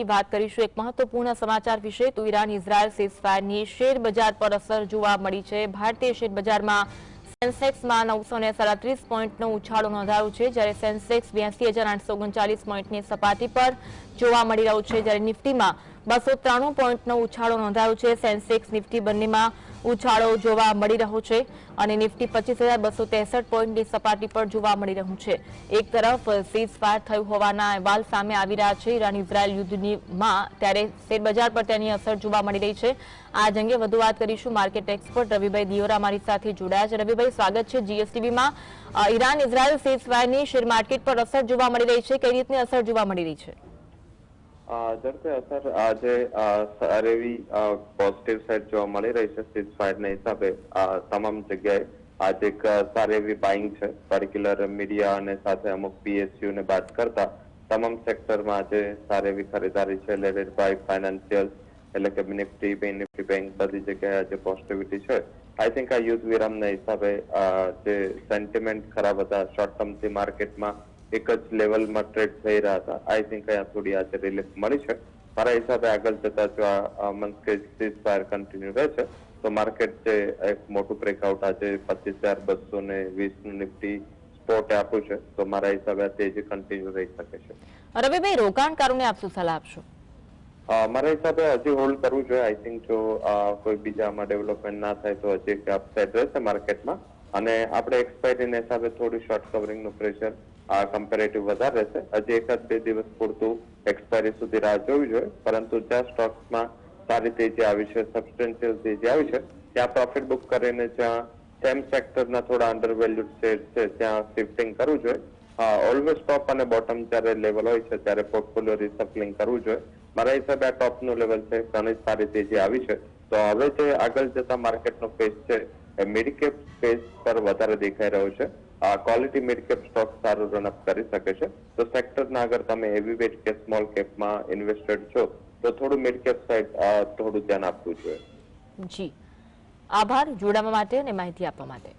વાત કરીશું એક મહત્વપૂર્ણ સમાચાર વિશે તો ઈરાન ઇઝરાયલ સીઝફાયરની શેર બજાર પર અસર જોવા મળી છે। ભારતીય શેર બજારમાં સેન્સેક્સમાં 937 પોઈન્ટનો ઉછાળો નોંધાયો છે, જ્યારે સેન્સેક્સ 82,839 પોઈન્ટની સપાટી પર જોવા મળી રહ્યું છે, જ્યારે નિફ્ટીમાં 293 પોઈન્ટનો ઉછાળો નોંધાયો છે। સેન્સેક્સ નિફ્ટી બંનેમાં ઉછાળો જોવા મળી રહ્યો છે અને નિફ્ટી 25,263 પોઈન્ટની સપાટી પર જોવા મળી રહ્યું છે। એક તરફ સીઝફાયર થયું હોવાના અહેવાલ સામે આવી રહ્યા છે ઈરાન ઇઝરાયલ યુદ્ધમાં, ત્યારે શેરબજાર પર તેની અસર જોવા મળી રહી છે। આ અંગે વધુ વાત કરીશું માર્કેટ એક્સપર્ટ રવિભાઈ દિયોરા અમારી સાથે જોડાયા છે। રવિભાઈ, સ્વાગત છે જીએસટીવીમાં। ઈરાન ઇઝરાયલ સીઝફાયરની શેર માર્કેટ પર અસર જોવા મળી રહી છે, કઈ રીતની અસર જોવા મળી રહી છે? ઝડપે અસર આજે સારી એવી પોઝિટિવ સાઈડ જોવા મળી રહી છે સીઝફાયરના હિસાબે। તમામ જગ્યાએ આજે એક સારી એવી બાઇંગ છે, પર્ટિક્યુલર મીડિયા અને સાથે અમુક પીએસયુ ને બાદ કરતા તમામ સેક્ટરમાં આજે સારી એવી ખરીદારી છે, લેડેડ બાય ફાઇનાન્શિયલ એટલે કે નિફ્ટી, બેંક બધી જગ્યાએ આજે પોઝિટિવિટી છે। આઈ થિંક આ યુદ્ધ વિરામના હિસાબે જે સેન્ટિમેન્ટ ખરાબ હતા, શોર્ટ ટર્મથી માર્કેટમાં એક જ લેવલમાં ટ્રેડ થઈ રહ્યા હતા, આઈ થિંક અહીંયા થોડી આજે રિલીફ મળી છે। મારા હિસાબે આગળ જતા જો આ મંથ સીઝફાયર કન્ટિન્યુ રહે છે તો માર્કેટ જે એક મોટું બ્રેકઆઉટ આજે 25,220 નું નિફ્ટી સ્પોટે આપ્યું છે, તો મારા હિસાબે આ તેજી કન્ટિન્યુ રહી શકે છે। રવિભાઈ, રોકાણકારોને આપ શું સલાહ આપશો? મારા હિસાબે હજી હોલ્ડ કરવું જોઈએ। આઈ થિંક જો કોઈ બીજામાં ડેવલપમેન્ટ ના થાય તો હજી એક અપસાઇડ રહેશે માર્કેટમાં, અને આપણે એક્સપાયરીના હિસાબે થોડું શોર્ટ કવરિંગનું પ્રેશર કમ્પેરેટિવ વધારે રહેશે। હજી એકાદ બે દિવસ પૂરતું એક્સપાયરી સુધી રાહ જોવી જોઈએ, પરંતુ જ્યાં સ્ટોક્સમાં સારી તેજી આવી છે, સબસ્ટેન્શિયલ તેજી આવી છે, ત્યાં પ્રોફિટ બુક કરીને જ્યાં સેમ સેક્ટરના થોડા અંડરવેલ્યુડ શેર છે ત્યાં શિફ્ટિંગ કરવું જોઈએ। ઓલવેઝ ટોપ અને બોટમ જ્યારે લેવલ હોય છે ત્યારે પોર્ટફોલિયો રિસપ્લિંગ કરવું જોઈએ। મારા હિસાબે આ ટોપનું લેવલ છે, ઘણી સારી તેજી આવી છે, તો હવે જે આગળ જતા માર્કેટનો ફેસ છે એ મિડ કેપ સ્પેસ પર વધારે દેખાઈ રહ્યો છે। ક્વોલિટી મિડ કેપ સ્ટોક સારું રનઅપ કરી શકે છે, તો સેક્ટરના અગર તમે હેવી વેટ કે સ્મોલ કેપમાં ઇન્વેસ્ટેડ છો તો થોડું મિડ કેપ સાઇડ થોડું ધ્યાન આપવું જોઈએ। જી, આભાર જોડાવા માટે અને માહિતી આપવા માટે।